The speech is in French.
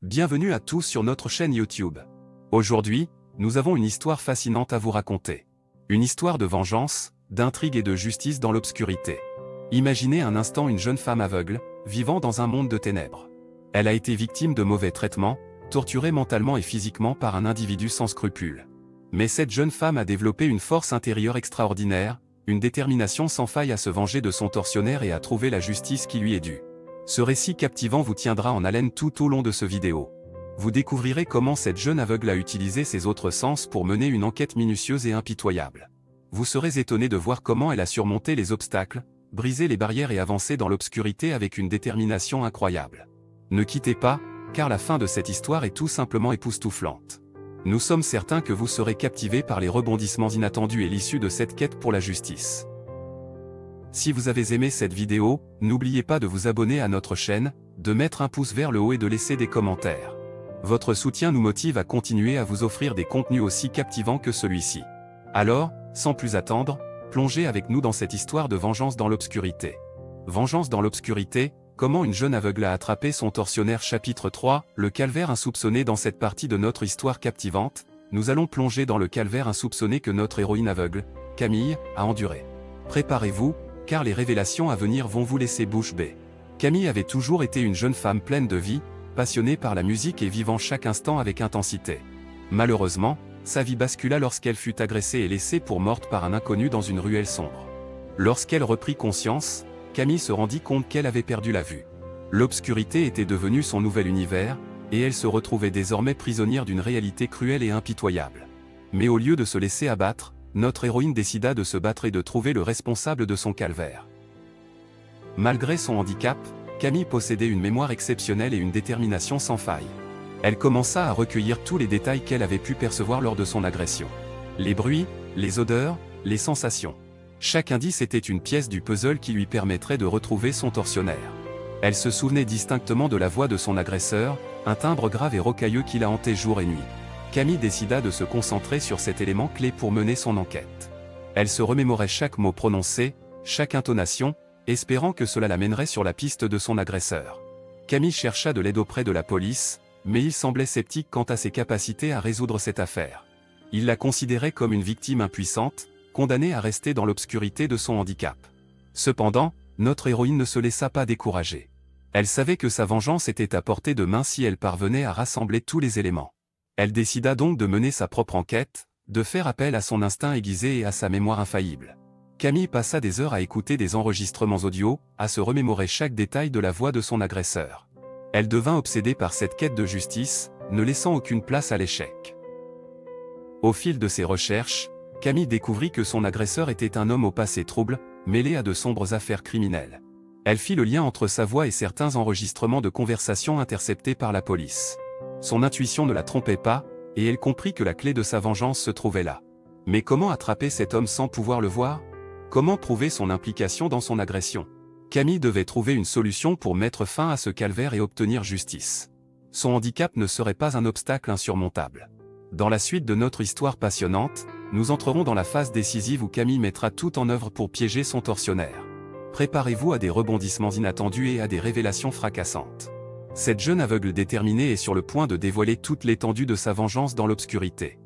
Bienvenue à tous sur notre chaîne YouTube. Aujourd'hui, nous avons une histoire fascinante à vous raconter. Une histoire de vengeance, d'intrigue et de justice dans l'obscurité. Imaginez un instant une jeune femme aveugle, vivant dans un monde de ténèbres. Elle a été victime de mauvais traitements, torturée mentalement et physiquement par un individu sans scrupules. Mais cette jeune femme a développé une force intérieure extraordinaire, une détermination sans faille à se venger de son tortionnaire et à trouver la justice qui lui est due. Ce récit captivant vous tiendra en haleine tout au long de ce vidéo. Vous découvrirez comment cette jeune aveugle a utilisé ses autres sens pour mener une enquête minutieuse et impitoyable. Vous serez étonné de voir comment elle a surmonté les obstacles, brisé les barrières et avancé dans l'obscurité avec une détermination incroyable. Ne quittez pas, car la fin de cette histoire est tout simplement époustouflante. Nous sommes certains que vous serez captivés par les rebondissements inattendus et l'issue de cette quête pour la justice. Si vous avez aimé cette vidéo, n'oubliez pas de vous abonner à notre chaîne, de mettre un pouce vers le haut et de laisser des commentaires. Votre soutien nous motive à continuer à vous offrir des contenus aussi captivants que celui-ci. Alors, sans plus attendre, plongez avec nous dans cette histoire de vengeance dans l'obscurité. Vengeance dans l'obscurité, comment une jeune aveugle a attrapé son tortionnaire. Chapitre 3, le calvaire insoupçonné. Dans cette partie de notre histoire captivante, nous allons plonger dans le calvaire insoupçonné que notre héroïne aveugle, Camille, a enduré. Préparez-vous, car les révélations à venir vont vous laisser bouche bée. Camille avait toujours été une jeune femme pleine de vie, passionnée par la musique et vivant chaque instant avec intensité. Malheureusement, sa vie bascula lorsqu'elle fut agressée et laissée pour morte par un inconnu dans une ruelle sombre. Lorsqu'elle reprit conscience, Camille se rendit compte qu'elle avait perdu la vue. L'obscurité était devenue son nouvel univers, et elle se retrouvait désormais prisonnière d'une réalité cruelle et impitoyable. Mais au lieu de se laisser abattre, notre héroïne décida de se battre et de trouver le responsable de son calvaire. Malgré son handicap, Camille possédait une mémoire exceptionnelle et une détermination sans faille. Elle commença à recueillir tous les détails qu'elle avait pu percevoir lors de son agression. Les bruits, les odeurs, les sensations. Chaque indice était une pièce du puzzle qui lui permettrait de retrouver son tortionnaire. Elle se souvenait distinctement de la voix de son agresseur, un timbre grave et rocailleux qui la hantait jour et nuit. Camille décida de se concentrer sur cet élément clé pour mener son enquête. Elle se remémorait chaque mot prononcé, chaque intonation, espérant que cela la mènerait sur la piste de son agresseur. Camille chercha de l'aide auprès de la police, mais il semblait sceptique quant à ses capacités à résoudre cette affaire. Il la considérait comme une victime impuissante, condamnée à rester dans l'obscurité de son handicap. Cependant, notre héroïne ne se laissa pas décourager. Elle savait que sa vengeance était à portée de main si elle parvenait à rassembler tous les éléments. Elle décida donc de mener sa propre enquête, de faire appel à son instinct aiguisé et à sa mémoire infaillible. Camille passa des heures à écouter des enregistrements audio, à se remémorer chaque détail de la voix de son agresseur. Elle devint obsédée par cette quête de justice, ne laissant aucune place à l'échec. Au fil de ses recherches, Camille découvrit que son agresseur était un homme au passé trouble, mêlé à de sombres affaires criminelles. Elle fit le lien entre sa voix et certains enregistrements de conversations interceptés par la police. Son intuition ne la trompait pas, et elle comprit que la clé de sa vengeance se trouvait là. Mais comment attraper cet homme sans pouvoir le voir? Comment prouver son implication dans son agression? Camille devait trouver une solution pour mettre fin à ce calvaire et obtenir justice. Son handicap ne serait pas un obstacle insurmontable. Dans la suite de notre histoire passionnante, nous entrerons dans la phase décisive où Camille mettra tout en œuvre pour piéger son tortionnaire. Préparez-vous à des rebondissements inattendus et à des révélations fracassantes. Cette jeune aveugle déterminée est sur le point de dévoiler toute l'étendue de sa vengeance dans l'obscurité.